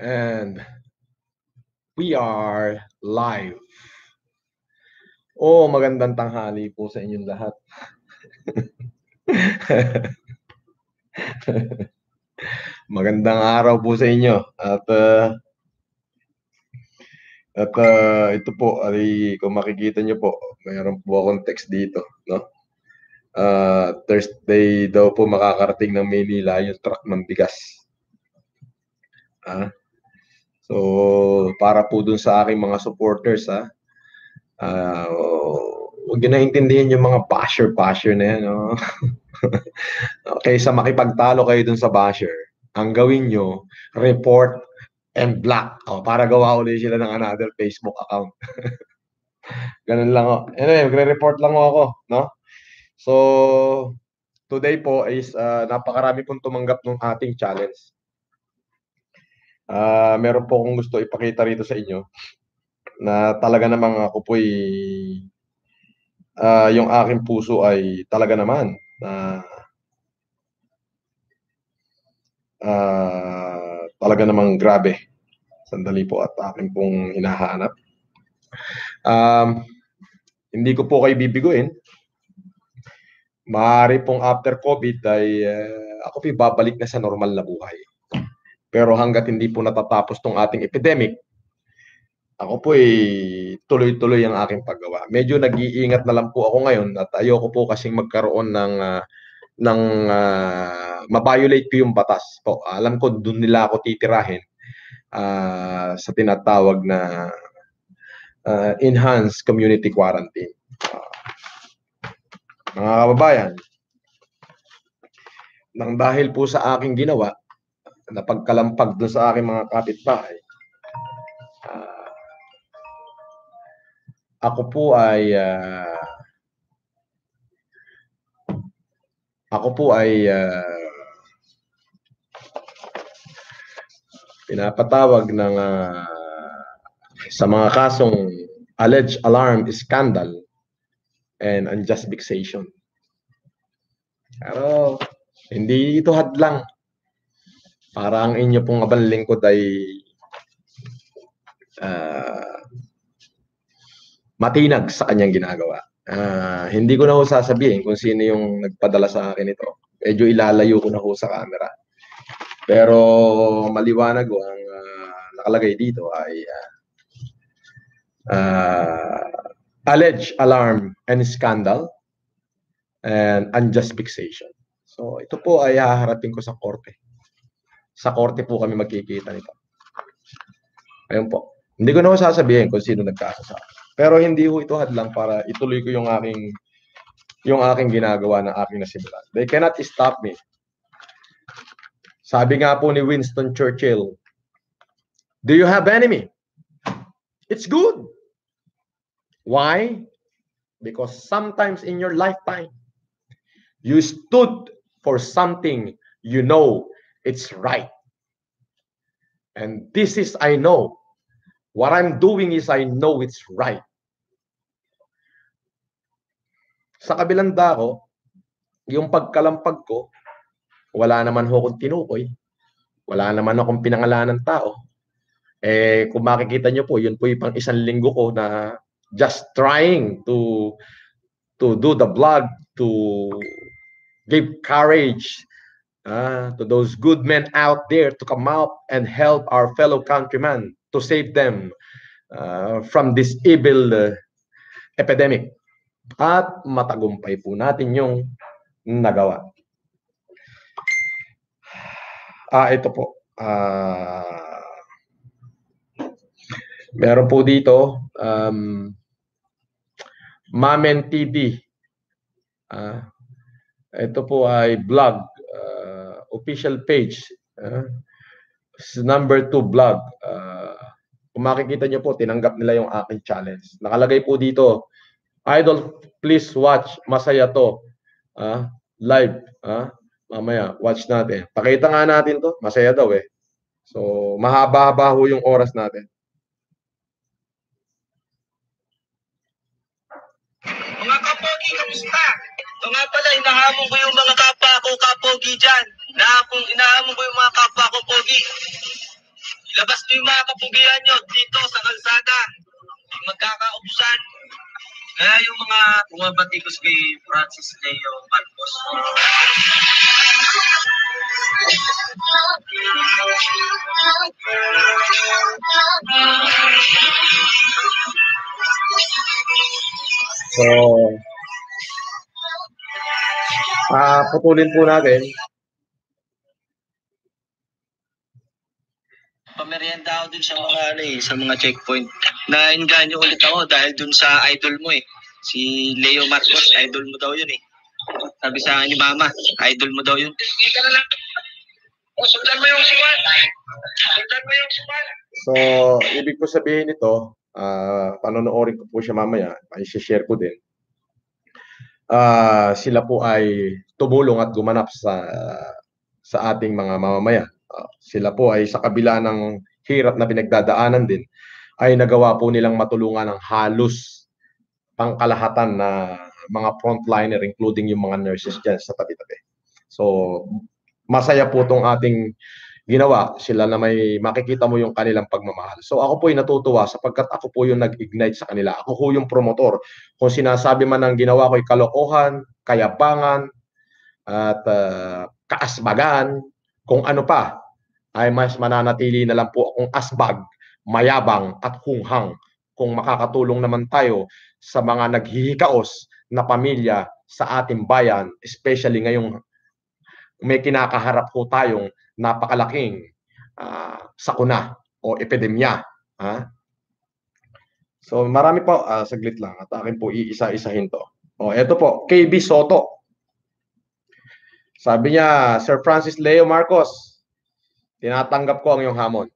And we are live. Oh, magandang tanghali po sa inyong lahat. Magandang araw po sa inyo. At ito po, kung makikita nyo po, mayroon po akong text dito, no? Thursday daw po makakarating ng Maynila yung truck ng bigas. So, para po dun sa aking mga supporters, huwag nyo naintindihan yung mga basher na yan, no? Kaysa makipagtalo kayo dun sa basher, ang gawin nyo, report and block. Para gawa ulit sila ng another Facebook account. Ganun lang ako. Anyway, magre-report lang ako, no? So, today po is napakarami pong tumanggap ng ating challenge. Meron po akong gusto ipakita rito sa inyo na talaga namang ako po'y yung aking puso ay talaga naman talaga namang grabe. Sandali po at akin pong hinahanap. Hindi ko po kayo bibiguin. Maaari pong after COVID ay ako po'y babalik na sa normal na buhay. Pero hanggat hindi po natatapos tong ating epidemic, ako po'y tuloy-tuloy ang aking paggawa. Medyo nag-iingat na lang po ako ngayon at ayoko po kasing magkaroon ng ma-violate ko yung batas po. Alam ko doon nila ako titirahin sa tinatawag na enhanced community quarantine. Mga kababayan, nang dahil po sa aking ginawa, na pagkalampag doon sa aking mga kapitbahay, ako po ay pinapatawag ng sa mga kasong alleged alarm scandal and unjust vexation. Pero hindi ito hadlang para ang inyo pong abang lingkod ay matinag sa kanyang ginagawa. Hindi ko na ho sasabihin kung sino yung nagpadala sa akin ito. Medyo ilalayo ko na ho sa camera. Pero maliwanag ho ang nakalagay dito ay alleged alarm and scandal and unjust vexation. So ito po ay haharapin ko sa korte. Sa korte po kami magkikita nito. Ayun po. Hindi ko na ho sasabihin kung sino nagkaso sa akin. Pero hindi ho ito hadlang para ituloy ko yung aking ginagawa na aking nasimulan. They cannot stop me. Sabi nga po ni Winston Churchill, do you have enemy? It's good. Why? Because sometimes in your lifetime, you stood for something you know it's right. And this is, I know. What I'm doing is I know it's right. Sa kabilang dako, yung pagkalampag ko, wala naman ho akong tinukoy. Wala naman akong pinangalanan ng tao. Kung makikita nyo po, yun po yung pang isang linggo ko na just trying to do the vlog, to give courage to those good men out there to come out and help our fellow countrymen to save them from this evil epidemic. At matagumpay po natin yung nagawa. Ito po. Meron po dito, Mamen TV. Ito po ay vlog, official page. Number 2 vlog. Kung makikita nyo po, tinanggap nila yung aking challenge. Nakalagay po dito, Idol, please watch. Masaya to. Live. Mamaya, watch natin. Pakita nga natin to. Masaya daw eh. So, mahaba-haba ho yung oras natin. Mga kapogi, kamusta? Ito nga pala, inahamon ko yung mga kapwa ko kapogi dyan. Inahamon ko yung mga kapwa ko pogi. Ilabas mga kapugian nyo dito sa kalsada, magkakaubusan. Kaya yung mga bumabatikos kay Francis Leo Marcos. So, putulin po natin. Pamerienda ako dun sa mga sa mga checkpoint. Na-inganyo ulit ako dahil dun sa idol mo Si Leo Marcos, idol mo daw yun Sabi sa akin ni Mama, idol mo daw yun. Kita na lang. Sundan mo yung siwan. Sundan mo yung siwan. So, ibig po sabihin nito, panonoorin ko po siya mamaya, i-share ko din. Sila po ay tumulong at gumanap sa ating mga mamamayan. Sila po ay sa kabila ng hirap na pinagdadaanan din, ay nagawa po nilang matulungan ng halos pangkalahatan na mga frontliner, including yung mga nurses dyan sa tabi-tabi. So, masaya po itong ating ginawa. Sila na may makikita mo yung kanilang pagmamahal. So, ako po ay natutuwa sapagkat ako po yung nag-ignite sa kanila. Ako po yung promotor. Kung sinasabi man ng ginawa ko ay kalokohan, kayabangan, at kaasbagan, kung ano pa, ay mas mananatili na lang po akong asbag, mayabang at hunghang kung makakatulong naman tayo sa mga naghihikaos na pamilya sa ating bayan, especially ngayong may kinakaharap po tayong napakalaking sakuna o epidemya. So marami po, saglit lang at akin po iisa-isahin to. Ito po, KB Soto. Sabi niya, Sir Francis Leo Marcos, tinatanggap ko ang iyong hamon.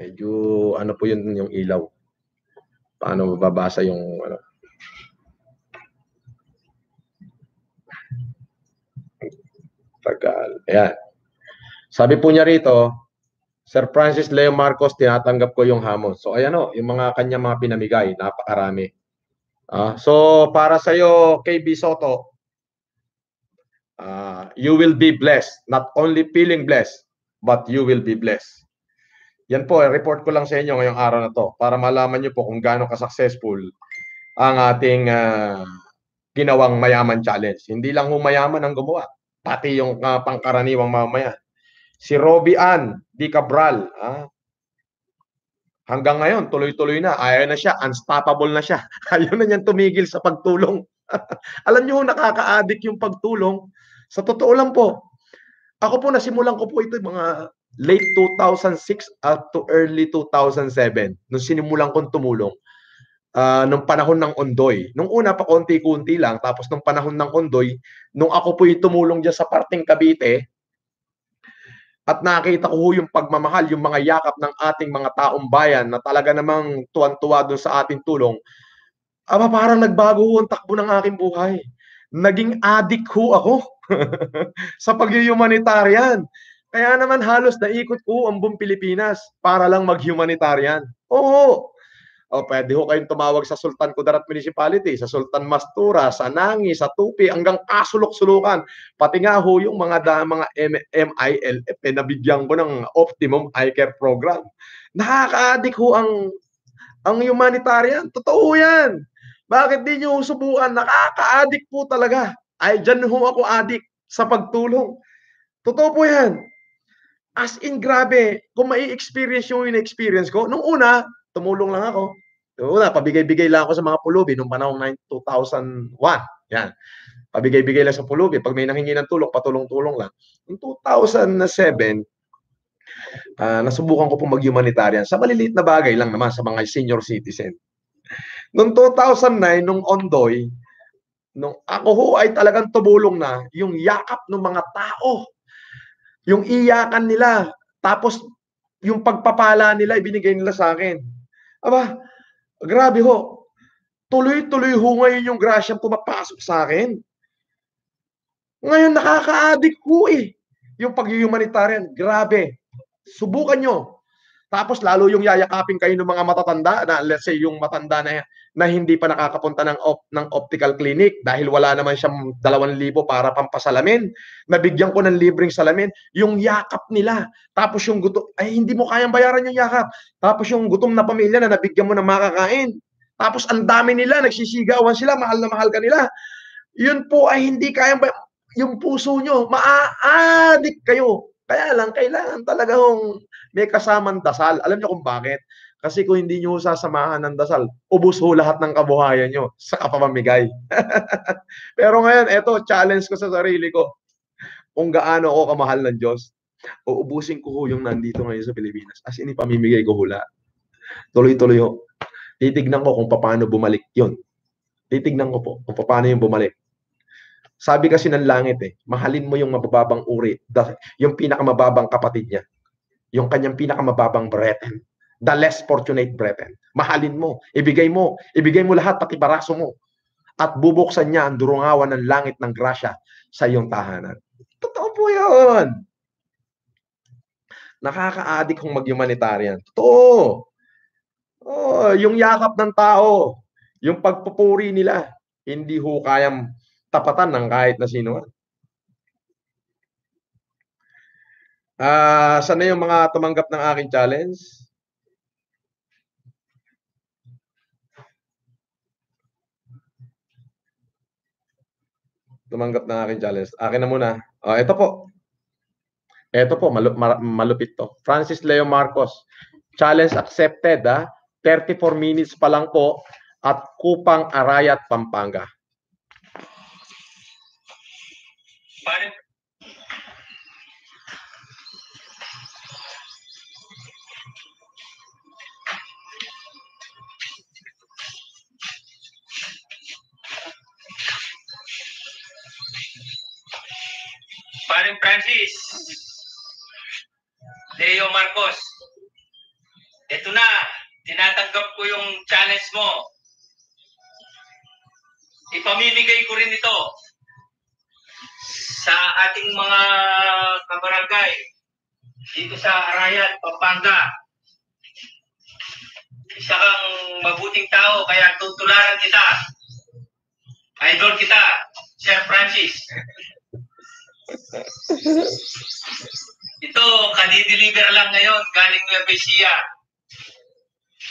Medyo ano po yun yung ilaw. Paano mababasa yung ano? Ayan. Sabi po niya rito, Sir Francis Leo Marcos, tinatanggap ko yung hamon. So ayan o, yung mga kanya mga pinamigay, napakarami. So para sa iyo, KB Soto, you will be blessed. Not only feeling blessed, but you will be blessed. Yan po, report ko lang sa inyo ngayong araw na to para malaman niyo po kung gaano ka-successful ang ating ginawang Mayaman Challenge. Hindi lang mayaman ang gumawa, pati yung pangkaraniwang mamamayan. Si Robbie Ann Di Cabral, hanggang ngayon, tuloy-tuloy na. Ayaw na siya, unstoppable na siya. Ayaw na niyang tumigil sa pagtulong. Alam niyo, nakaka-addict yung pagtulong. Sa totoo lang po, ako po nasimulan ko po ito mga late 2006 up to early 2007 nung sinimulan kong tumulong. Nung panahon ng Ondoy. Nung una pa konti-kunti lang, tapos nung panahon ng Ondoy, nung ako po tumulong dyan sa parteng Cavite, at nakita ko yung pagmamahal, yung mga yakap ng ating mga taong bayan na talaga namang tuwan-tuwa doon sa ating tulong, parang nagbago ang takbo ng aking buhay. Naging addict ako sa pag-humanitarian. Kaya naman halos naikot ko ang buong Pilipinas para lang mag-humanitarian. Oo. Pwede ho kayong tumawag sa Sultan Kudarat Municipality, sa Sultan Mastura, sa Nangi, sa Tupi, hanggang kasulok-sulukan. Pati nga ho yung mga MILF, nabigyan ko ng Optimum Eye Care Program. Nakaka-addict ho ang humanitarian. Totoo yan. Bakit di nyo subukan? Nakaka-addict po talaga. Ay, dyan ho ako addict sa pagtulong. Totoo po yan. As in, grabe. Kung mai-experience yung in-experience ko, nung una, tumulong lang ako. Una, pabigay-bigay lang ako sa mga pulubi nung panahong 2001. Yan. Pabigay-bigay lang sa pulubi. Pag may nanghingi ng tulong, patulong-tulong lang. Noong 2007, nasubukan ko pong mag-humanitarian sa maliliit na bagay lang naman sa mga senior citizen. Noong 2009, nung Ondoy, nung ako ho ay talagang tumulong na, yung yakap ng mga tao, yung iyakan nila, tapos yung pagpapala nila, ibinigay nila sa akin. Grabe ho. Tuloy-tuloy ho ngayon yung grasyang pumapasok sa akin. Ngayon nakaka-addict ho yung pag-humanitarian. Grabe. Subukan nyo. Tapos lalo yung yayakapin kayo ng mga matatanda na let's say yung matanda na hindi pa nakakapunta ng optical clinic dahil wala naman siyang 2,000 para pampasalamin. Nabigyan ko ng libreng salamin, yung yakap nila. Tapos yung gutom, ay hindi mo kayang bayaran yung yakap. Tapos yung gutom na pamilya na nabigyan mo ng makakain. Tapos ang dami nila, nagsisigawan sila, mahal na mahal ka nila. Yun po ay hindi kayang yung puso nyo, maa-addict kayo. Kaya lang, kailangan talagang may kasamang dasal. Alam niyo kung bakit? Kasi kung hindi niyo sasamahan ng dasal, ubos ho lahat ng kabuhayan niyo sa kapamamigay. Pero ngayon, eto, challenge ko sa sarili ko. Kung gaano ako kamahal ng Diyos, uubusin ko ho yung nandito ngayon sa Pilipinas. As in, ipamimigay ko hula. Tuloy-tuloy ho. Titignan ko kung paano bumalik yun. Titignan ko po kung paano yung bumalik. Sabi kasi ng langit mahalin mo yung mabababang uri, yung pinakamababang kapatid niya, yung kanyang pinakamababang brethren, the less fortunate brethren. Mahalin mo, ibigay mo lahat pati baraso mo at bubuksan niya ang durungawan ng langit ng grasya sa iyong tahanan. Totoo po yun. Nakaka-addict kung mag-humanitarian. Totoo. Oh, yung yakap ng tao, yung pagpupuri nila, hindi ho kayang tapatan ng kahit na sino. Sana yung mga tumanggap ng aking challenge? Tumanggap ng aking challenge. Akin na muna. Ito po. Ito po, malupit to. Francis Leo Marcos. Challenge accepted, 34 minutes pa lang po at Kupang Arayat, Pampanga. Paring Francis Leo Marcos, ito na, tinatanggap ko yung challenge mo. Ipamimigay ko rin ito sa ating mga kabarangay dito sa Arayat, Pampanga. Isa kang mabuting tao, kaya tutularan kita. Idol kita, Sir Francis. Ito, kadi-deliver lang ngayon, galing Nueva Ecija.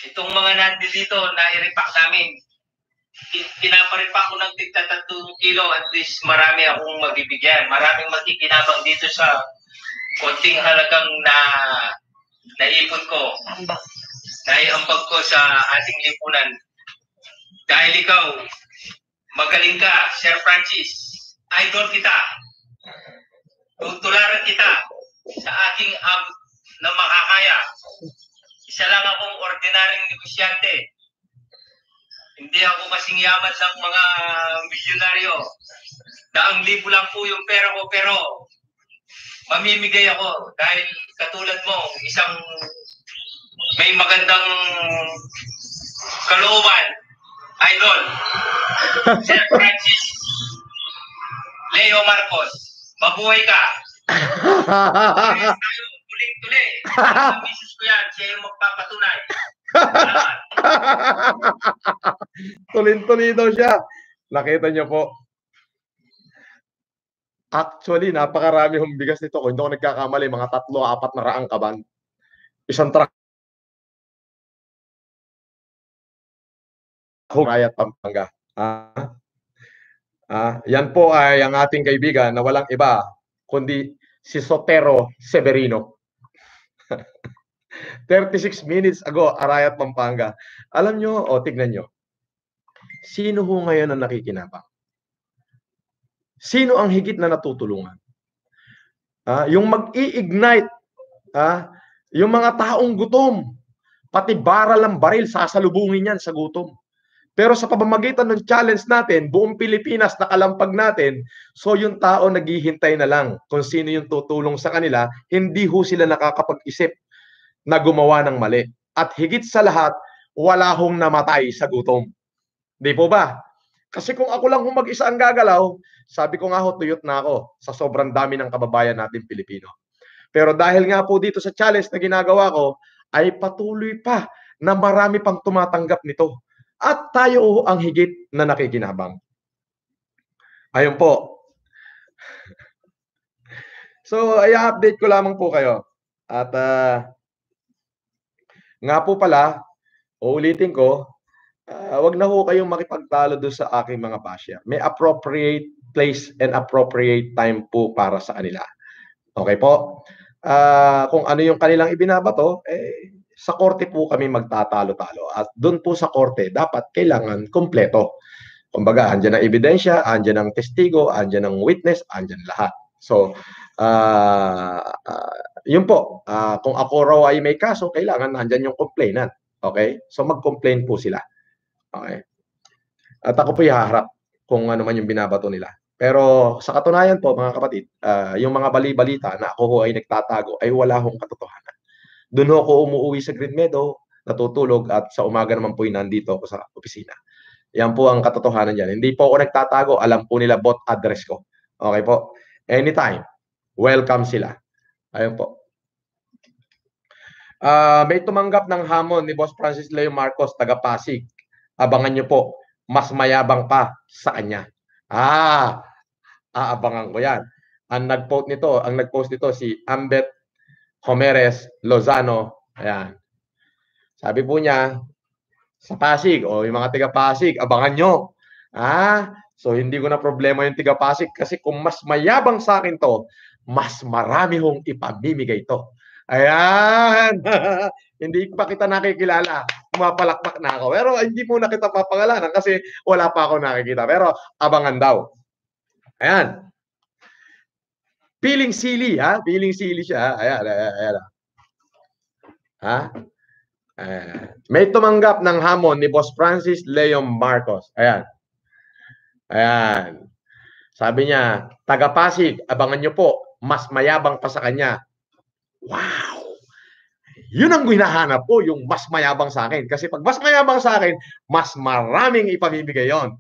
Itong mga nandito, nai-repack namin. Pinaparipack ko ng tigta 3 kilo, at least marami akong mabibigyan. Maraming magkikinabang dito sa konting halagang naipon ko. Naiambag ko sa ating lipunan. Dahil ikaw, magaling ka, Sir Francis. Idol kita. Tutularan kita sa aking na makakaya. Isa lang akong ordinaryong negosyante. Hindi ako kasing yaman ng mga milyonaryo. 100,000 lang po yung pera ko, pero mamimigay ako dahil katulad mo, isang may magandang kalooban. Idol, Sir Francis Leo Marcos, mabuhay ka. Tuling-tuli. Ang misis ko yan, siya yung magpapatunay. Tuloy-tuloy daw siya. Nakita niyo po. Actually, napakarami hong bigas nito. Kung hindi ako nagkakamali, mga 3-4 na raang kaban. Isang truck. Arayat, Pampanga. Yan po ay ang ating kaibigan na walang iba kundi si Sotero Severino. 36 minutes ago, Arayat, Pampanga. Alam nyo, tignan nyo. Sino ho ngayon ang nakikinabang? Sino ang higit na natutulungan? Yung mag-i-ignite, yung mga taong gutom, pati baral ng baril, sasalubungin yan sa gutom. Pero sa pamamagitan ng challenge natin, buong Pilipinas nakalampag natin, so yung tao naghihintay na lang kung sino yung tutulong sa kanila, hindi ho sila nakakapag-isip na gumawa ng mali. At higit sa lahat, wala hong namatay sa gutom. Di po ba? Kasi kung ako lang mag-isa ang gagalaw, sabi ko nga ho, tuyot na ako sa sobrang dami ng kababayan natin Pilipino. Pero dahil nga po dito sa challenge na ginagawa ko, ay patuloy pa na marami pang tumatanggap nito. At tayo ang higit na nakikinabang. Ayun po. So, i-update ko lamang po kayo. At nga po pala, uulitin ko, wag na ho kayong makipagtalo doon sa aking mga basher. May appropriate place and appropriate time po para sa kanila. Okay po? Kung ano yung kanilang ibinabato, sa korte po kami magtatalo-talo. At doon po sa korte, dapat kailangan kompleto. Kumbaga, andyan ang ebidensya, andyan ang testigo, andyan ang witness, andyan lahat. So, yun po. Kung ako raw ay may kaso, kailangan andyan yung complainant. Okay? So, mag-complain po sila. Okay? At ako po haharap kung ano man yung binabato nila. Pero sa katunayan po, mga kapatid, yung mga bali-balita na ako ho ay nagtatago ay wala hong katotohanan. Doon ako umuwi sa Green Meadow, natutulog, at sa umaga naman po nandito ako sa opisina. Yan po ang katotohanan dyan. Hindi po ako nagtatago. Alam po nila both address ko. Okay po? Anytime. Welcome sila. Ayun po. May tumanggap ng hamon ni Boss Francis Leo Marcos, taga Pasig. Abangan nyo po. Mas mayabang pa sa kanya. Aabangan ko yan. Ang nag-post nito si Ambet Homeres Lozano. Ayan. Sabi po niya, sa Pasig, yung mga tiga Pasig, abangan nyo. So hindi ko na problema yung tiga Pasig kasi kung mas mayabang sa akin to, mas marami hong ipamimigay to. Ayan. Hindi pa kita nakikilala. Pumapalakpak na ako. Pero hindi muna kita papangalanan kasi wala pa ako nakikita. Pero abangan daw. Ayan. Feeling silly, Feeling silly siya. Ayan. May tumanggap ng hamon ni Boss Francis Leo Marcos. Ayan. Sabi niya, taga Pasig, abangan nyo po. Mas mayabang pa sa kanya. Wow! Yun ang hinahanap ko, yung mas mayabang sa akin. Kasi pag mas mayabang sa akin, mas maraming ipamimigay yon.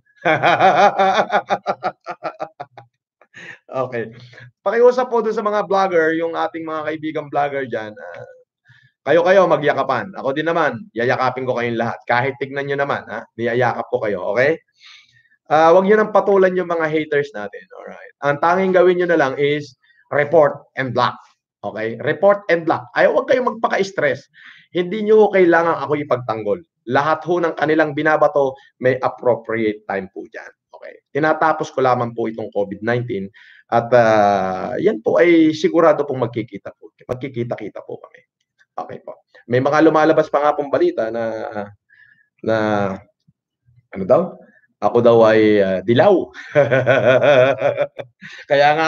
Okay. Pakiusap po doon sa mga vlogger, yung ating mga kaibigang vlogger dyan. Kayo magyakapan. Ako din naman, yayakapin ko kayong lahat. Kahit tignan nyo naman, niyayakap ko kayo. Okay? Huwag nyo nang patulan yung mga haters natin. Alright? Ang tanging gawin nyo na lang is report and block. Okay? Report and block. Huwag kayong magpaka-stress. Hindi nyo kailangan ako ipagtanggol. Lahat ho ng kanilang binabato, may appropriate time po dyan. Okay? Tinatapos ko lamang po itong COVID-19 at yan po ay sigurado pong magkikita po. Magkikita-kita po kami. Okay po. May mga lumalabas pa nga pong balita na ano daw? Ako daw ay dilaw. Kaya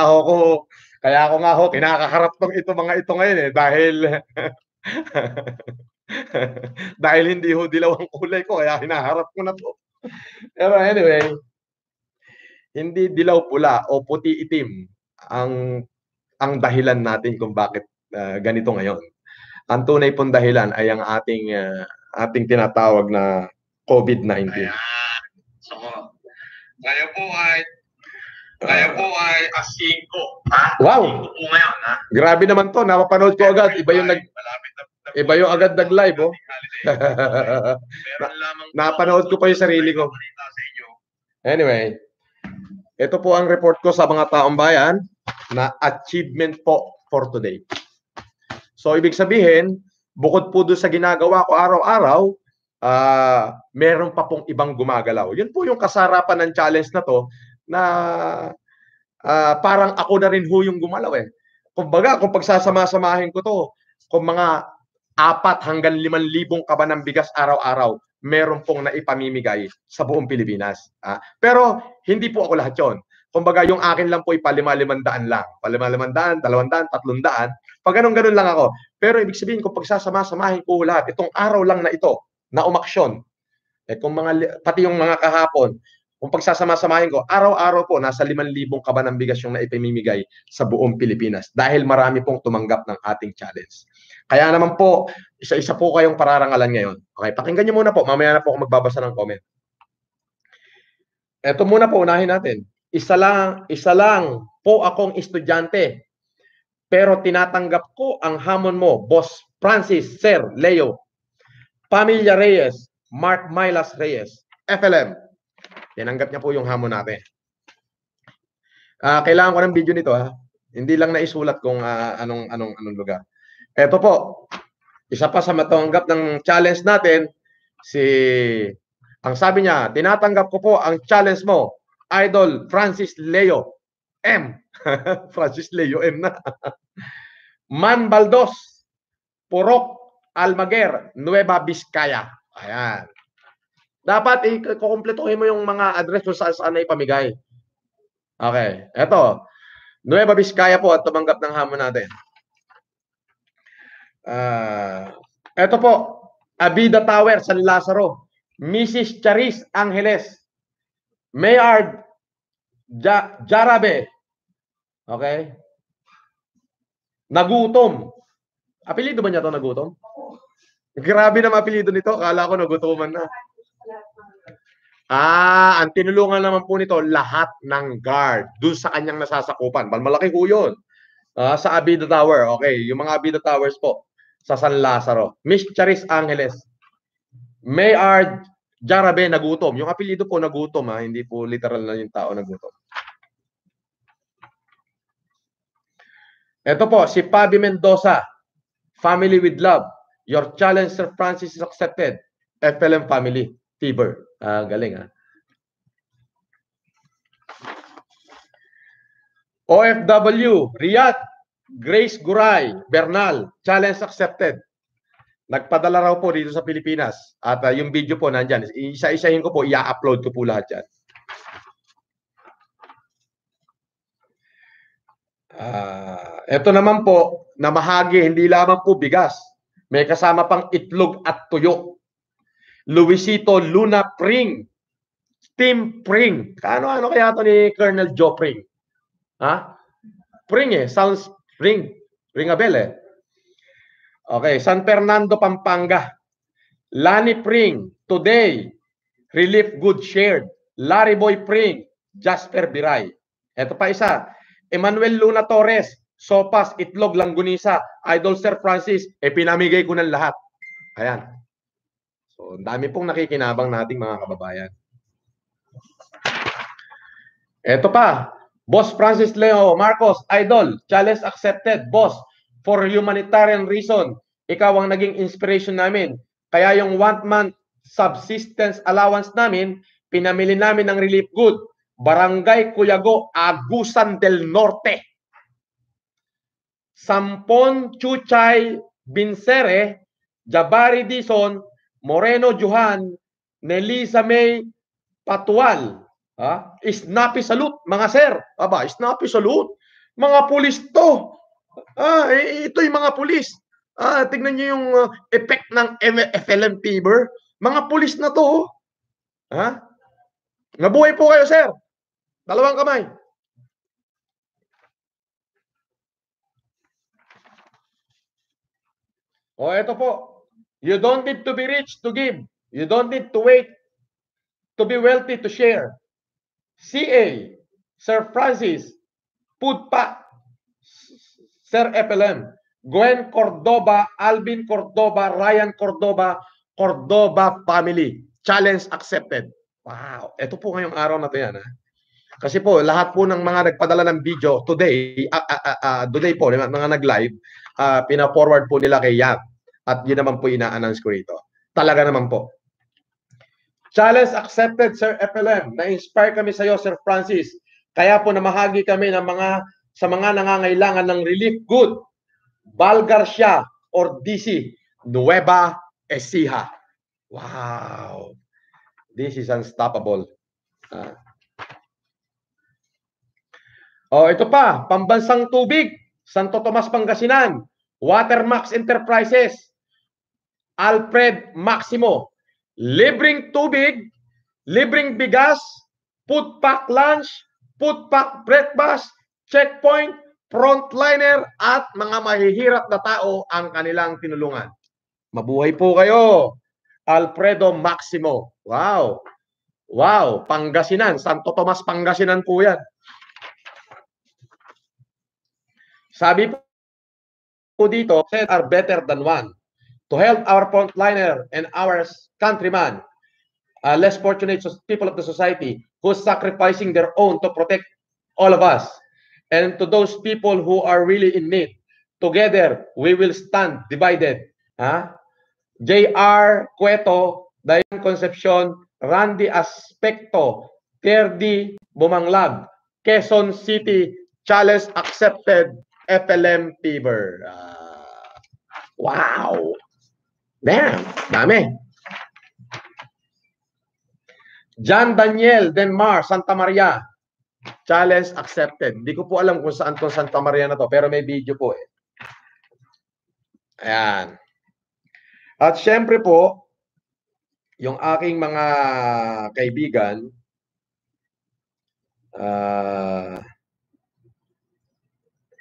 ako nga ho kinakaharap tong mga ito ngayon dahil dahil hindi ho dilaw ang kulay ko kaya hinaharap ko na to. Pero anyway, hindi dilaw pula o puti itim ang dahilan natin kung bakit ganito ngayon. Ang tunay pong dahilan ay ang ating tinatawag na COVID-19. So, kayo po ay A5. Wow! A5 po ngayon, Grabe naman to, napapanood ko agad. Iba yung agad nag-live, oh. Napanood ko pa yung sarili ko. Anyway, ito po ang report ko sa mga taong bayan na achievement po for today. So, ibig sabihin, bukod po doon sa ginagawa ko araw-araw, meron pa pong ibang gumagalaw. Yun po yung kasarapan ng challenge na to na parang ako na rin ho yung gumalaw eh. Kumbaga, kung pagsasama-samahin ko to, kung mga 4 hanggang 5,000 kaba ng bigas araw-araw, meron pong naipamimigay sa buong Pilipinas. Pero hindi po ako lahat yun. Kumbaga, yung akin lang po ay pa-5,500 lang. Pa-5,500, 200, 300. Pag ganun lang ako. Pero ibig sabihin, kung pagsasama-samahin ko lahat, itong araw lang na ito, na umaksyon, pati yung mga kahapon, kung pagsasama-samahin ko, araw-araw po, nasa 5,000 kaba ng bigas yung naipamimigay sa buong Pilipinas. Dahil marami pong tumanggap ng ating challenge. Kaya naman po, isa-isa po kayong pararangalan ngayon. Okay, pakinggan nyo muna po. Mamaya na po ako magbabasa ng comment. Ito muna po, unahin natin. Isa lang po akong estudyante. Pero tinatanggap ko ang hamon mo, Boss Francis, Sir Leo, Pamilya Reyes, Mark Mylas Reyes, FLM. Tinanggap niya po yung hamon natin. Kailangan ko ng video nito ha. Hindi lang naisulat kung anong lugar. Ito po, isa pa sa matanggap ng challenge natin, ang sabi niya, tinatanggap ko po ang challenge mo, Idol Francis Leo M. Francis Leo M na. Man Baldos, Purok, Almaguer, Nueva Vizcaya. Ayan. Dapat ikukumpletuhin mo yung mga address kung saan na ipamigay. Okay. Ito, Nueva Vizcaya po at tumanggap ng hamon natin. Ito po, Abida Tower, San Lazaro, Mrs. Charis Angeles, Mayor Jarabe, okay? Nagutom. Apelido ba niya ito, Nagutom? Grabe na apelido nito. Akala ko nagutuman na. Ang tinulungan naman po nito, lahat ng guard dun sa kanyang nasasakupan. Malaki po yun. Sa Abida Tower. Okay, yung mga Abida Towers po sa San Lazaro. Miss Charis Angeles. Mayor Jarabe, Nagutom. Yung apelido po, Nagutom. Hindi po literal na yung tao nagutom. Ito po, si Pabi Mendoza. Family with Love. Your challenge, Sir Francis, is accepted. FLM family. Tiber. Galing ha. OFW, Riyadh, Grace Guray, Bernal, challenge accepted. Nagpadala raw po dito sa Pilipinas. At yung video po nandyan. Isa-isahin ko po, i-upload ko po lahat dyan. Ito naman po, na mahagi, hindi lamang po bigas. May kasama pang itlog at tuyo. Luisito Luna Pring. Team Pring. Ano kaya ito ni Colonel Joe Pring? Pring sounds ring. Ring a bell Okay, San Fernando, Pampanga. Lani Pring. Today, Relief Good Shared. Larry Boy Pring. Jasper Biray. Ito pa isa. Emmanuel Luna Torres. Sopas, itlog, langgunisa. Idol Sir Francis. Pinamigay ko ng lahat. Ayan. So, dami pong nakikinabang nating mga kababayan. Ito pa. Boss Francis Leo Marcos, Idol. Challenge accepted. Boss, for humanitarian reason, ikaw ang naging inspiration namin. Kaya yung 1 month subsistence allowance namin, pinamili namin ng relief good. Barangay Cuyago, Agusan del Norte. Sampon Chuchay Binsere, Jabari Dison, Moreno Johan, Nelisa May Patual. Snappy salute, mga sir. Snappy salute. Mga pulis to. Ito yung mga pulis. Tignan nyo yung effect ng FLM fever. Mga pulis na to. Nabuhay po kayo, sir. Dalawang kamay. Ito po. You don't need to be rich to give. You don't need to wait to be wealthy to share. CA, Sir Francis, Pudpa, Sir FLM, Gwen Cordoba, Alvin Cordoba, Ryan Cordoba, Cordoba family. Challenge accepted. Wow. Ito po ngayong araw na ito yan. Kasi po, lahat po ng mga nagpadala ng video today, today po, mga nag-live, pina-forward po nila kay Yap. At yun naman po ina-announce ko rito. Talaga naman po. Challenge accepted, Sir FLM. Na-inspire kami sa iyo, Sir Francis. Kaya po namahagi kami ng sa mga nangangailangan ng relief good. Val Garcia or DC, Nueva Ecija. Wow. This is unstoppable. Ito pa, Pambansang Tubig, Santo Tomas, Pangasinan, Watermax Enterprises, Alfred Maximo. Libreng tubig, libreng bigas, food pack lunch, food pack breakfast, checkpoint, frontliner, at mga mahihirap na tao ang kanilang tinulungan. Mabuhay po kayo, Alfredo Maximo. Wow. Wow, Pangasinan, Santo Tomas, Pangasinan po yan. Sabi po dito are better than one. To help our frontliner and our countrymen, less fortunate people of the society who are sacrificing their own to protect all of us. And to those people who are really in need, together we will stand divided. J.R. Cueto, Dayan Concepcion, Randy Aspecto, Terdi Bumanglag, Quezon City, challenge accepted, FLM fever. Wow! Damn! Dami! John Daniel Denmar, Santa Maria, challenge accepted. Hindi ko po alam kung saan tong Santa Maria na to, pero may video po eh. Ayan. At syempre po, yung aking mga kaibigan,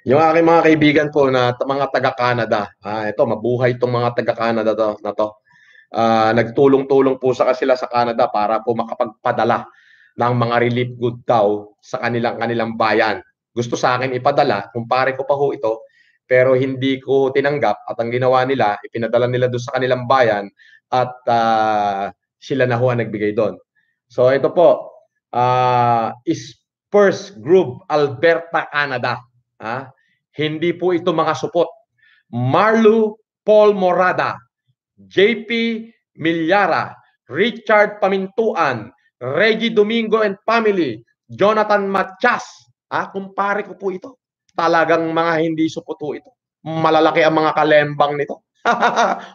yung aking mga kaibigan po na mga taga-Canada, ito, mabuhay itong mga taga-Canada na to. Nagtulong-tulong po sila sa Canada para po makapagpadala ng mga relief good daw sa kanilang bayan. Gusto sa akin ipadala, kumpare ko pa ho ito, pero hindi ko tinanggap at ang ginawa nila, ipinadala nila doon sa kanilang bayan at sila na ho ang nagbigay doon. So ito po, Spurs Group, Alberta, Canada. Hindi po ito mga supot. Marlo Paul Morada, JP Milyara, Richard Pamintuan, Reggie Domingo and family, Jonathan Matias. Kumpare ko po ito. Talagang mga hindi suputo ito. Malalaki ang mga kalembang nito.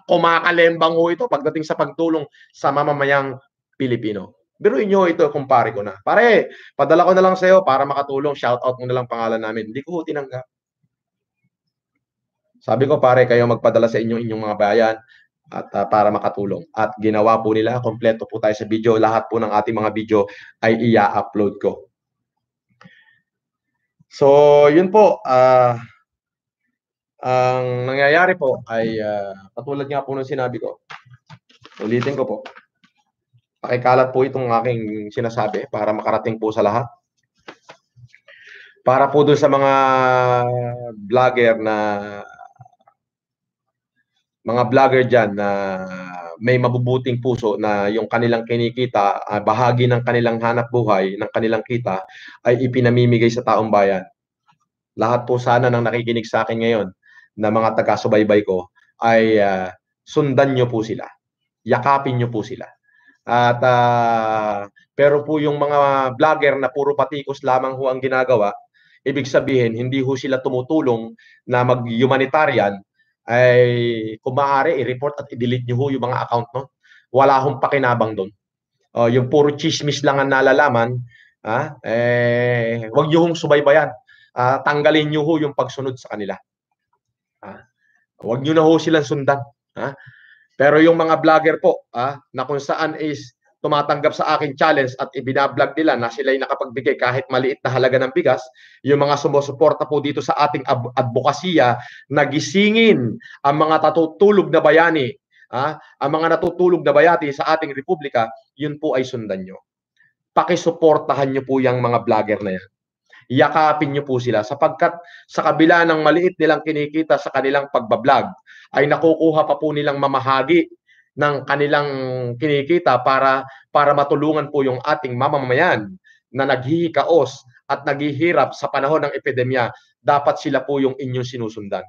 Kumakalembang ho ito pagdating sa pagtulong sa mamamayang Pilipino. Biruin nyo ito, kumpare ko na. Pare, padala ko na lang sa'yo para makatulong. Shout out mo na lang pangalan namin. Hindi ko ho tinanggap. Sabi ko, pare, kayo magpadala sa inyong mga bayan at para makatulong. At ginawa po nila, kompleto po tayo sa video. Lahat po ng ating mga video ay i-upload ko. So, yun po. Ang nangyayari po ay katulad nga po ng sinabi ko. Ulitin ko po. Pakikalat po itong aking sinasabi para makarating po sa lahat. Para po doon sa mga vlogger dyan na may mabubuting puso na yung kanilang kinikita, bahagi ng kanilang hanap buhay, ng kanilang kita, ay ipinamimigay sa taong bayan. Lahat po sana ng nakikinig sa akin ngayon na mga taga-subaybay ko ay sundan nyo po sila. Yakapin nyo po sila. At pero po yung mga vlogger na puro patikos lamang ho ang ginagawa, ibig sabihin hindi ho sila tumutulong na mag-humanitarian, ay kung maaari i-report at i-delete nyo ho yung mga account no. Wala hong pakinabang doon. Yung puro chismis lang ang nalalaman, wag nyo hong subaybayan. Tanggalin nyo ho yung pagsunod sa kanila. Wag nyo na ho silang sundan. Pero yung mga vlogger po, na kung saan is tumatanggap sa aking challenge at ibinablog nila na sila'y nakapagbigay kahit maliit na halaga ng bigas, yung mga sumusuporta po dito sa ating advokasya, nagisingin ang mga natutulog na bayani, ang mga natutulog na bayati sa ating republika, yun po ay sundan nyo. Pakisuportahan nyo po yung mga vlogger na yan. Yakapin nyo po sila sapagkat sa kabila ng maliit nilang kinikita sa kanilang pagbablog, ay nakukuha pa po nilang mamahagi ng kanilang kinikita para matulungan po yung ating mamamayan na naghihikaos at naghihirap sa panahon ng epidemya. Dapat sila po yung inyong sinusundan.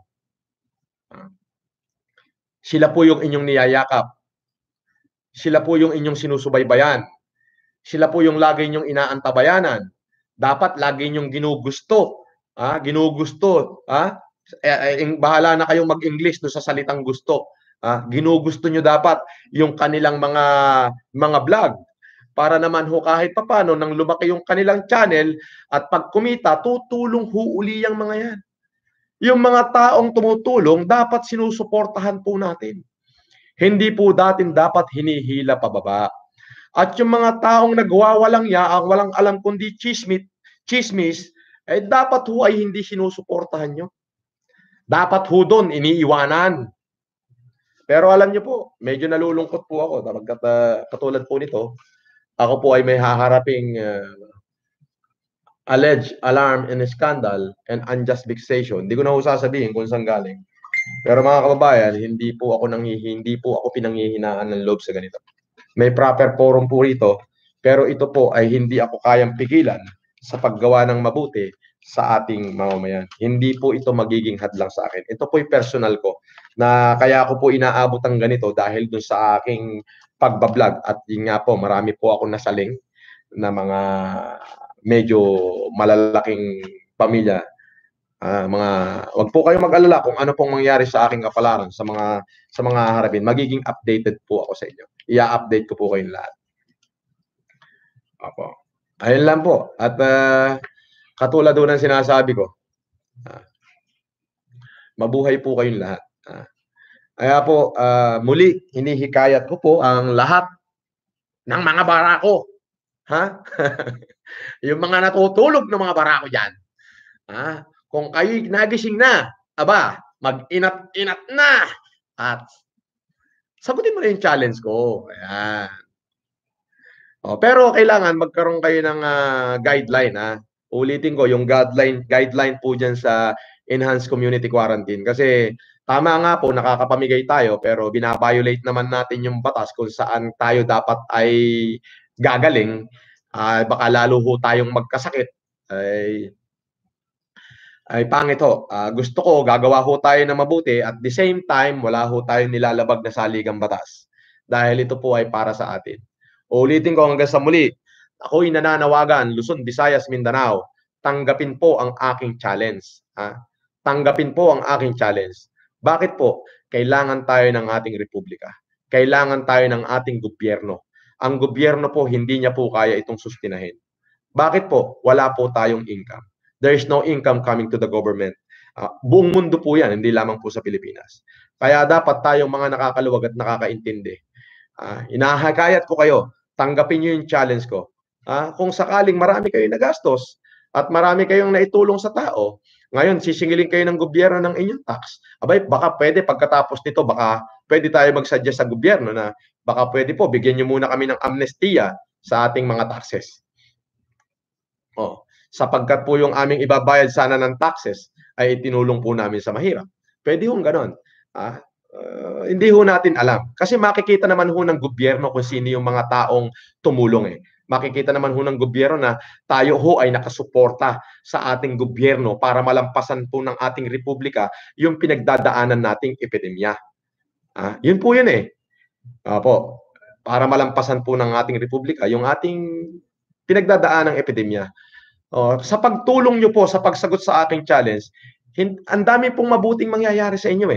Sila po yung inyong niyayakap. Sila po yung inyong sinusubaybayan. Sila po yung lagi inyong inaantabayanan. Dapat lagi inyong ginugusto. Ginugusto. Bahala na kayong mag-English do sa salitang gusto. Ginugusto nyo dapat yung kanilang mga vlog para naman ho kahit papano nang lumaki yung kanilang channel at pag kumita, tutulong ho uli yung mga yan. Yung mga taong tumutulong, dapat sinusuportahan po natin. Hindi po dapat hinihila pababa. At yung mga taong nagwawalang yaang, walang alam kundi chismis, dapat ho ay hindi sinusuportahan nyo. Dapat ho doon iniiwanan. Pero alam nyo po, medyo nalulungkot po ako. Katulad po nito, ako po ay may haharaping alleged alarm and scandal and unjust vexation. Hindi ko na ho sasabihin kung saan galing. Pero mga kababayan, hindi po ako pinanghihinaan ng loob sa ganito. May proper forum po rito, pero ito po ay hindi ako kayang pigilan sa paggawa ng mabuti sa ating mamamayan. Hindi po ito magiging hadlang sa akin. Ito po yung personal ko na kaya ako po inaabot ang ganito dahil dun sa aking pagbablog at yun nga po, marami po ako nasaling na mga medyo malalaking pamilya. Mga wag po kayong mag-alala kung ano pong mangyari sa aking kapalaran sa mga harapin. Magiging updated po ako sa inyo. I-update ko po kayong lahat. Opo. Ayun lang po. At katulad po ng sinasabi ko, mabuhay po kayong lahat. Kaya po, muli, hinihikayat ko po ang lahat ng mga barako. Ha? Yung mga natutulog ng mga barako dyan. Kung kayo nagising na, aba, mag-inat-inat na. At sagutin mo na yung challenge ko. Ayan. Pero kailangan magkaroon kayo ng guideline. Ulitin ko, yung guideline po dyan sa enhanced community quarantine. Kasi tama nga po, nakakapamigay tayo, pero binabiolate naman natin yung batas kung saan tayo dapat ay gagaling. Baka lalo ho tayong magkasakit. Ay pangit ho. Gusto ko gagawa ho tayo na mabuti at the same time wala ho tayong nilalabag na saligang batas. Dahil ito po ay para sa atin. Ulitin ko hanggang sa muli. Ako'y nananawagan, Luzon, Visayas, Mindanao. Tanggapin po ang aking challenge. Tanggapin po ang aking challenge. Bakit po? Kailangan tayo ng ating republika. Kailangan tayo ng ating gobyerno. Ang gobyerno po, hindi niya po kaya itong sustinahin. Bakit po? Wala po tayong income. There is no income coming to the government. Buong mundo po yan, hindi lamang po sa Pilipinas. Kaya dapat tayong mga nakakaluwag at nakakaintindi. Inahagayat ko kayo, tanggapin nyo yung challenge ko. Kung sakaling marami kayong nagastos at marami kayong naitulong sa tao, ngayon sisingilin kayo ng gobyerno ng inyong tax, abay, baka pwede pagkatapos nito, baka pwede tayo mag-suggest sa gobyerno na baka pwede po, bigyan nyo muna kami ng amnestia sa ating mga taxes. Sapagkat po yung aming ibabayad sana ng taxes ay itinulong po namin sa mahirap. Pwede hong ganon. Hindi ho natin alam. Kasi makikita naman ho ng gobyerno kung sino yung mga taong tumulong. Makikita naman ho ng gobyerno na tayo ho ay nakasuporta sa ating gobyerno para malampasan po ng ating republika yung pinagdadaanan nating epidemya. Yun po yun Opo. Para malampasan po ng ating republika yung ating pinagdadaanan ng epidemya. Sa pagtulong nyo po sa pagsagot sa aking challenge, ang dami pong mabuting mangyayari sa inyo.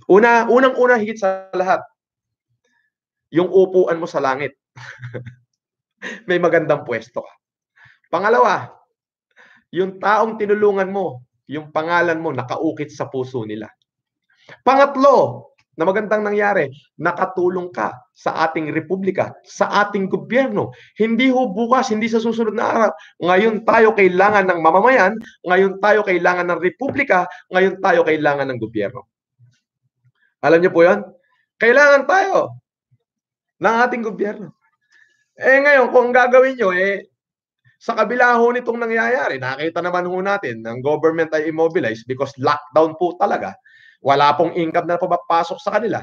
Unang-una higit sa lahat, yung upuan mo sa langit. May magandang pwesto ka. Pangalawa, yung taong tinulungan mo, yung pangalan mo nakaukit sa puso nila. Pangatlo, na magandang nangyari, nakatulong ka sa ating republika, sa ating gobyerno. Hindi ho bukas, hindi sa susunod na araw. Ngayon tayo kailangan ng mamamayan, ngayon tayo kailangan ng republika, ngayon tayo kailangan ng gobyerno. Alam niyo po yan? Kailangan tayo ng ating gobyerno. Ngayon, kung gagawin nyo, sa kabila ho nitong nangyayari, nakita naman ho natin, ang government ay immobilized because lockdown po talaga. Wala pong income na pumapasok sa kanila.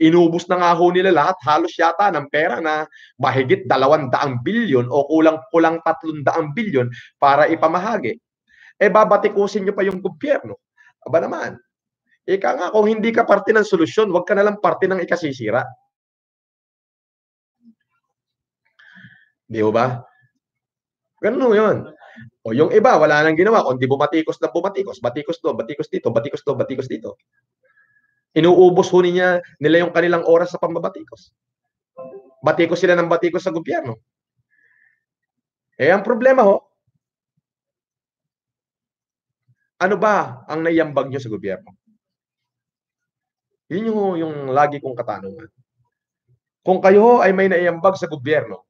Inubos na nga ho nila lahat, halos yata ng pera na mahigit 200 bilyon o kulang-kulang 300 bilyon para ipamahagi. Babatikusin nyo pa yung gobyerno. Aba naman, ika nga, kung hindi ka parte ng solusyon, wag ka na lang parte ng ikasisira. Di ba? Ganun yun. Yung iba, wala nang ginawa, kundi bumatikos na bumatikos. Batikos to, batikos dito, batikos to, batikos dito. Inuubos ho nila yung kanilang oras sa pambabatikos. Batikos sila ng batikos sa gobyerno. Ang problema ho, ano ba ang naiambag nyo sa gobyerno? Yun yung lagi kong katanungan. Kung kayo ay may naiambag sa gobyerno,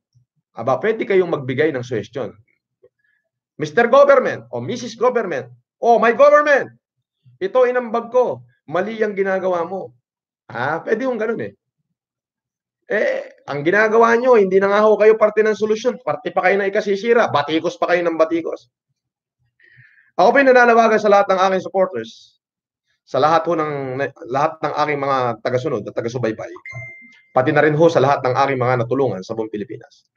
pwede kayong magbigay ng suggestion. Mr. Government o Mrs. Government o my government, ito inambag ko, mali ang ginagawa mo. Pwede yung ganun ang ginagawa nyo, hindi na nga ho kayo parte ng solusyon, parte pa kayo na ikasisira, batikos pa kayo ng batikos. Ako pa yung nananawagan sa lahat ng aking supporters, sa lahat ng aking mga tagasunod at taga-subaybay, pati na rin ho sa lahat ng aking mga natulungan sa buong Pilipinas.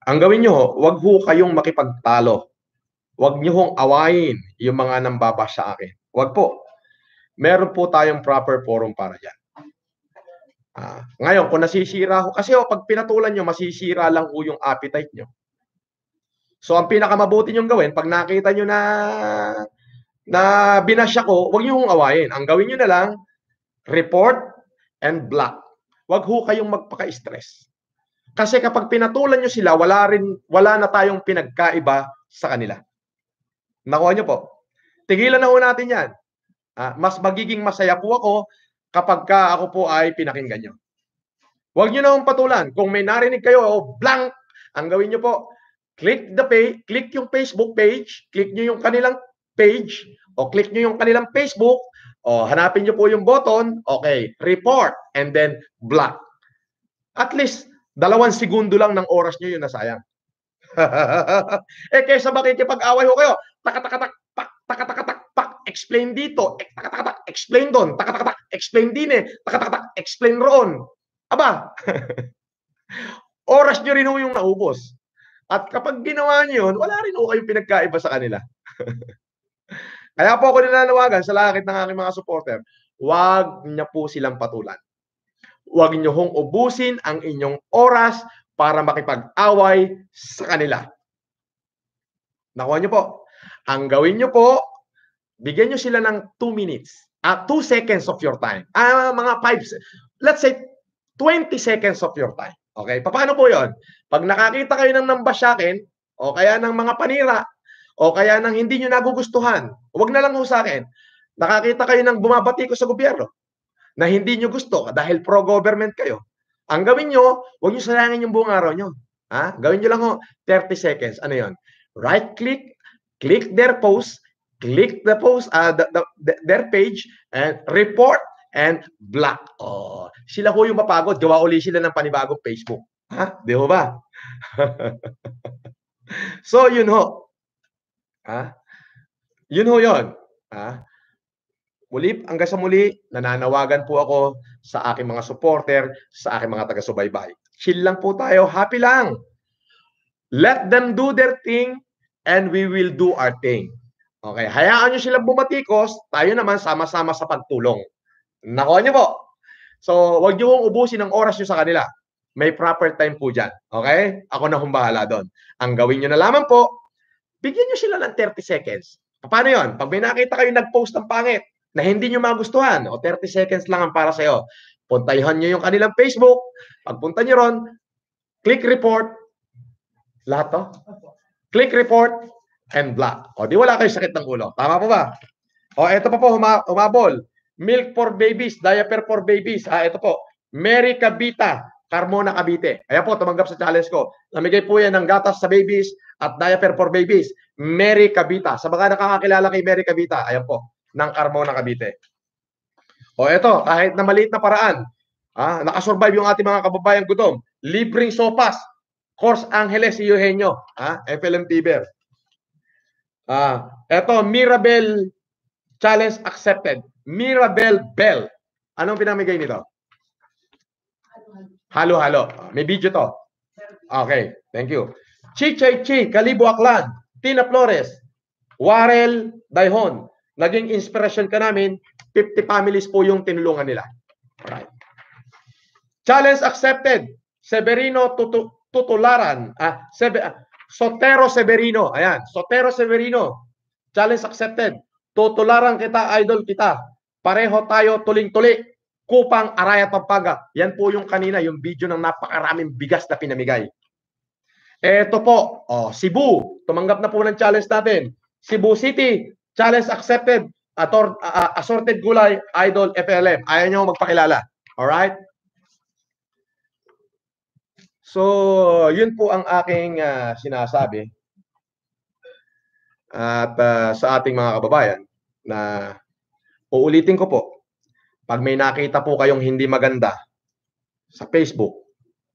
Ang gawin nyo ho, wag ho kayong makipagtalo. Wag nyo hong awayin yung mga nambaba sa akin. Wag po. Meron po tayong proper forum para dyan. Ngayon, kung nasisira ho, kasi pag pinatulan nyo, masisira lang ho yung appetite nyo. So, ang pinakamabuti nyong gawin, pag nakita nyo na binasya ko, wag nyo hong awayin. Ang gawin nyo na lang, report and block. Wag ho kayong magpaka-stress. Kasi kapag pinatulan nyo sila, wala na tayong pinagkaiba sa kanila. Nakuha nyo po. Tigilan na ho natin yan. Mas magiging masaya po ako kapag ako po ay pinakinggan nyo. Huwag nyo na hong patulan. Kung may narinig kayo, blank, ang gawin nyo po, click yung Facebook page, click nyo yung kanilang page, o click nyo yung kanilang Facebook, o hanapin nyo po yung button, okay, report, and then block. At least, 2 segundo lang ng oras nyo yun nasayang. Kaysa makikipag-away ho kayo, tak, explain dito, tak, explain doon, tak, explain din tak, explain roon. Aba, oras nyo rin ho yung naubos. At kapag ginawa nyo yun, wala rin ho kayong pinagkaiba sa kanila. Kaya po ako nananawagan sa lahat ng aking mga supporter, huwag niya po silang patulan. Huwag niyo hong ubusin ang inyong oras para makipag-away sa kanila. Nakuha niyo po. Ang gawin niyo po, bigyan niyo sila ng 2 minutes. 2 seconds of your time. Mga 5, let's say 20 seconds of your time. Okay? Paano po yon? Pag nakakita kayo ng nambas sa akin, o kaya ng mga panira, o kaya ng hindi nyo nagugustuhan, huwag na lang ho sa akin. Nakakita kayo ng bumabati ko sa gobyerno na hindi nyo gusto dahil pro-government kayo. Ang gawin nyo, huwag nyo sayangin yung buong araw nyo. Gawin nyo lang ho, 30 seconds. Ano yon? Right-click, click their post, click the post, their page, and report, and block. Sila ho yung mapagod. Gawa uli sila ng panibagong Facebook. Di ho ba? So, yun ho. Yun ho yun. Muli, hanggang sa muli, nananawagan po ako sa aking mga supporter, sa aking mga taga-subaybay. Chill lang po tayo, happy lang. Let them do their thing and we will do our thing. Okay, hayaan nyo silang bumatikos, tayo naman sama-sama sa pagtulong. Nakuha nyo po. So, wag nyo hong ubusin ang oras nyo sa kanila. May proper time po dyan. Okay? Ako na hong bahala doon. Ang gawin nyo na lamang po, bigyan nyo sila ng 30 seconds. Paano yon? Pag may nakita kayo nag-post ng pangit, na hindi nyo magustuhan, o 30 seconds lang ang para sa'yo. Puntahan nyo yung kanilang Facebook, pagpunta nyo ron, click report, lahat to? Click report, and block. Di wala kayo sakit ng ulo. Tama po ba? Ito pa po, humabol. Milk for babies, diaper for babies. Ito po, Mary Cabita, Carmona, Cavite. Ayan po, tumanggap sa challenge ko. Namigay po yan ng gatas sa babies at diaper for babies. Mary Cabita. Sa mga nakakakilala kay Mary Cabita, ayan po, ng Carmona, Cavite. Ito, kahit na maliit na paraan, nakasurvive yung ating mga kababayang gutom. Libreng sopas, Course Angeles, Eugenio, FLM Tiber. Ito, Mirabel Challenge accepted. Mirabel Bell. Anong pinamigay nito? Halo-halo. May video to. Okay, thank you. Chichay Chi, Kalibo Aklan, Tina Flores, Warel Daihon. Naging inspiration ka namin, 50 families po yung tinulungan nila. Alright. Challenge accepted. Severino Tutularan. Sotero Severino. Ayan. Sotero Severino. Challenge accepted. Tutularan kita, idol kita. Pareho tayo tuling-tuli. Kupang Araya Pampaga. Yan po yung kanina, yung video ng napakaraming bigas na pinamigay. Ito po, Cebu. Tumanggap na po ng challenge natin. Cebu City. Challenge accepted. Assorted gulay, idol FLM. Ayaw nyo magpakilala. Alright? So, yun po ang aking sinasabi. At sa ating mga kababayan na uulitin ko po, pag may nakita po kayong hindi maganda sa Facebook,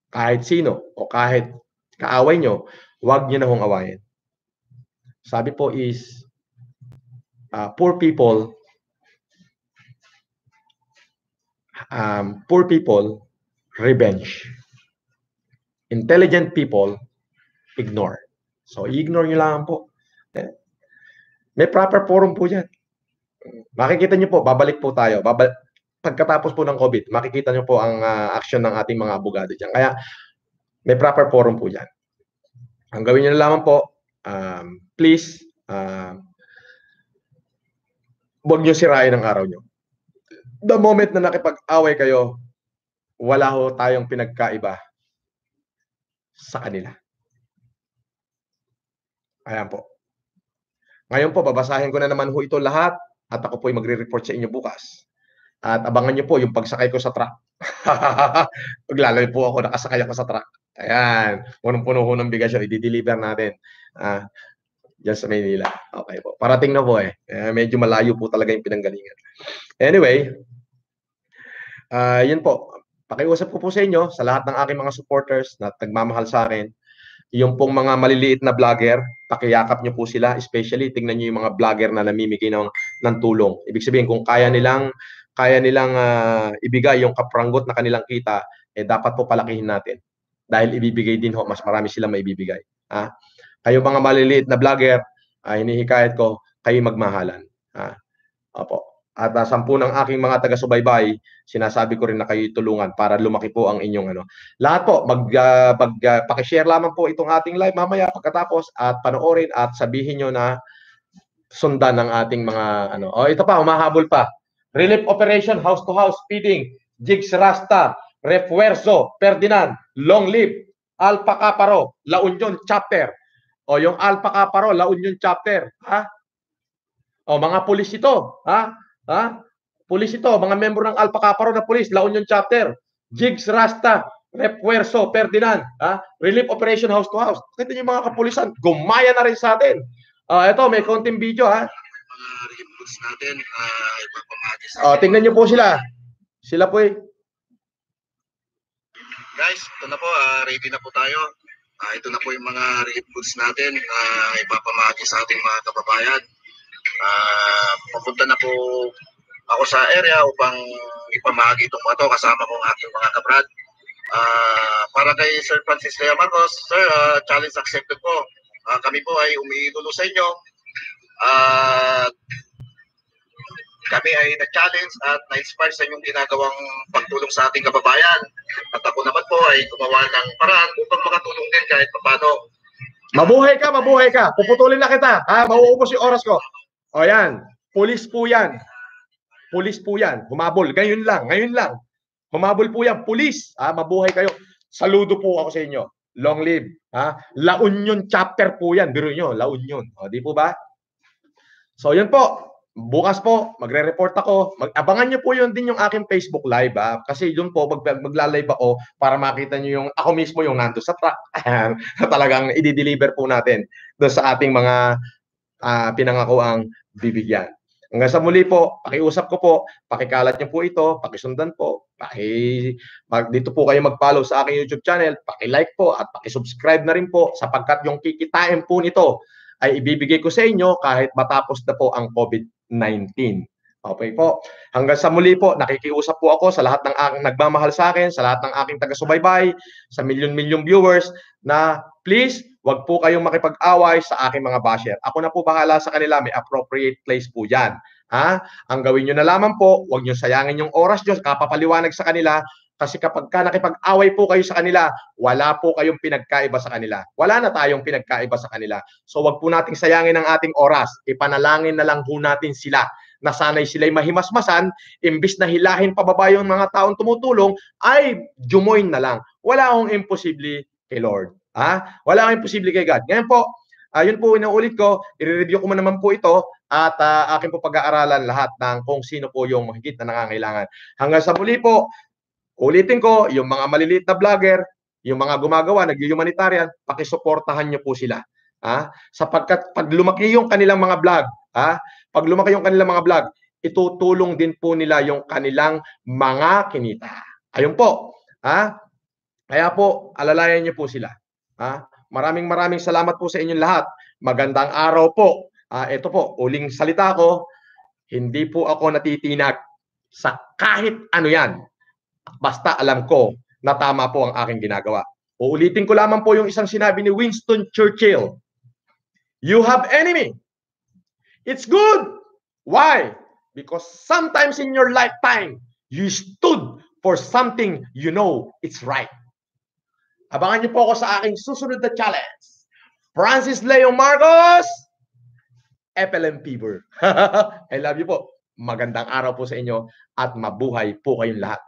kahit sino o kahit kaaway nyo, huwag nyo na hong awayin. Sabi po is, poor people, revenge. Intelligent people, ignore. So, i-ignore nyo lang po. May proper forum po yan. Makikita nyo po, babalik po tayo. Pagkatapos po ng COVID, makikita nyo po ang action ng ating mga abogado dyan. Kaya, may proper forum po yan. Ang gawin nyo na lamang po, please, huwag nyo sirain ang araw nyo. The moment na nakipag-away kayo, wala ho tayong pinagkaiba sa kanila. Ayan po. Ngayon po, babasahin ko na naman ho ito lahat at ako po ay magre-report sa inyo bukas. At abangan nyo po yung pagsakay ko sa truck. Maglalay po ako, nakasakay ako sa truck. Ayan, punong-puno ho ng bigas yun, i-deliver natin. Diyan sa Maynila. Okay po. Parating na po eh. Medyo malayo po talaga yung pinanggalingan. Anyway, yun po. Pakiusap ko po sa inyo, sa lahat ng aking mga supporters na nagmamahal sa akin, yung pong mga maliliit na vlogger, pakiyakap nyo po sila, especially tingnan nyo yung mga vlogger na namimigay ng tulong. Ibig sabihin, kung kaya nilang ibigay yung kapranggot na kanilang kita, dapat po palakihin natin. Dahil ibibigay din ho, mas marami silang maibibigay. Kayo mga maliliit na vlogger, hinihikayat ko, kayo magmahalan. Opo. At 10 ng aking mga taga-subaybay, sinasabi ko rin na kayo tulungan para lumaki po ang inyong Lahat po, pakishare lamang po itong ating live mamaya pagkatapos at panoorin at sabihin nyo na sundan ng ating mga ito pa, humahabol pa. Relief Operation House to House Feeding, Jigs Rasta, Refuerzo, Ferdinand, Long Live, Alpha Caparo, La Union Chapter. Yung Alpha Caparo, La Union Chapter, mga pulis ito, pulis ito, mga membro ng Alpha Caparo na pulis, La Union Chapter, Jigs Rasta, Refuerzo, Ferdinand, Relief Operation House to House. Kita niyo mga kapulisan, gumaya na rin sa atin. Ito, may konting video Relief goods natin, ipapamati sa tingnan niyo po sila. Sila po Guys, ito na po, ready na po tayo. Ito na po yung mga relief goods natin ipapamati sa ating mga kababayan. Papunta na po ako sa area upang ipamahagi itong mga ito kasama ko ang aking mga kabrad. Para kay Sir Francis Lea Marcos, Sir, challenge accepted po. Kami po ay umiidolo sa inyo. Kami ay na-challenge at na-inspire sa inyong ginagawang pagtulong sa ating kababayan. At ako naman po ay gumawa ng paraan upang makatulong din kahit paano. Mabuhay ka. Puputulin na kita. Mauubos yung oras ko. O yan. Pulis po yan. Humabol. Ngayon lang. Humabol po yan. Pulis. Mabuhay kayo. Saludo po ako sa inyo. Long live. La Union Chapter po yan. Biro nyo. La Union. Di po ba? So yun po. Bukas po, magre-report ako. Abangan nyo po yun din yung aking Facebook Live. Kasi yun po, magla-live ako para makita nyo yung, ako mismo yung nando sa truck. Talagang i-deliver po natin doon sa ating mga pinangako ang bibigyan. Hanggang sa muli po, pakiusap ko po, pakikalat nyo po ito, pakisundan po, dito po kayo mag-follow sa aking YouTube channel, pakilike po at pakisubscribe na rin po sapagkat yung kikitain po nito ay ibibigay ko sa inyo kahit matapos na po ang COVID-19. Okay po. Hanggang sa muli po, nakikiusap po ako sa lahat ng aking nagmamahal sa akin, sa lahat ng aking taga-subaybay, sa milyon-milyong viewers na please, wag po kayong makipag-away sa aking mga basher. Ako na po bahala sa kanila, may appropriate place po yan. Ang gawin nyo na lamang po, wag nyo sayangin yung oras nyo, kapapaliwanag sa kanila, kasi kapag nakipag-away po kayo sa kanila, wala po kayong pinagkaiba sa kanila. Wala na tayong pinagkaiba sa kanila. So wag po nating sayangin ang ating oras. Ipanalangin na lang po natin sila na sana'y sila'y mahimasmasan, imbis na hilahin pababa yung mga taong tumutulong, ay jumoin na lang. Wala akong imposible kay Lord. Wala akong imposible kay God. Ngayon po, yun po inuulit ko, i-review ko naman po ito at akin po pag-aaralan lahat ng kung sino po yung mahigit na nangangailangan. Hanggang sa muli po, ulitin ko, yung mga maliliit na vlogger, yung mga gumagawa, nag-humanitarian, pakisuportahan nyo po sila. Sapagkat pag lumaki yung kanilang mga vlog, itutulong din po nila yung kanilang mga kinita. Ayun po. Kaya po, alalayan nyo po sila. Maraming salamat po sa inyong lahat. Magandang araw po. ito po, uling salita ko, hindi po ako natitinag sa kahit ano yan. Basta alam ko na tama po ang aking ginagawa. Uulitin ko lamang po yung isang sinabi ni Winston Churchill. You have enemy. It's good. Why? Because sometimes in your lifetime, you stood for something you know it's right. Abangan niyo po ako sa aking susunod na challenge. Francis Leo Marcos, FLM Fever. I love you po. Magandang araw po sa inyo at mabuhay po kayong lahat.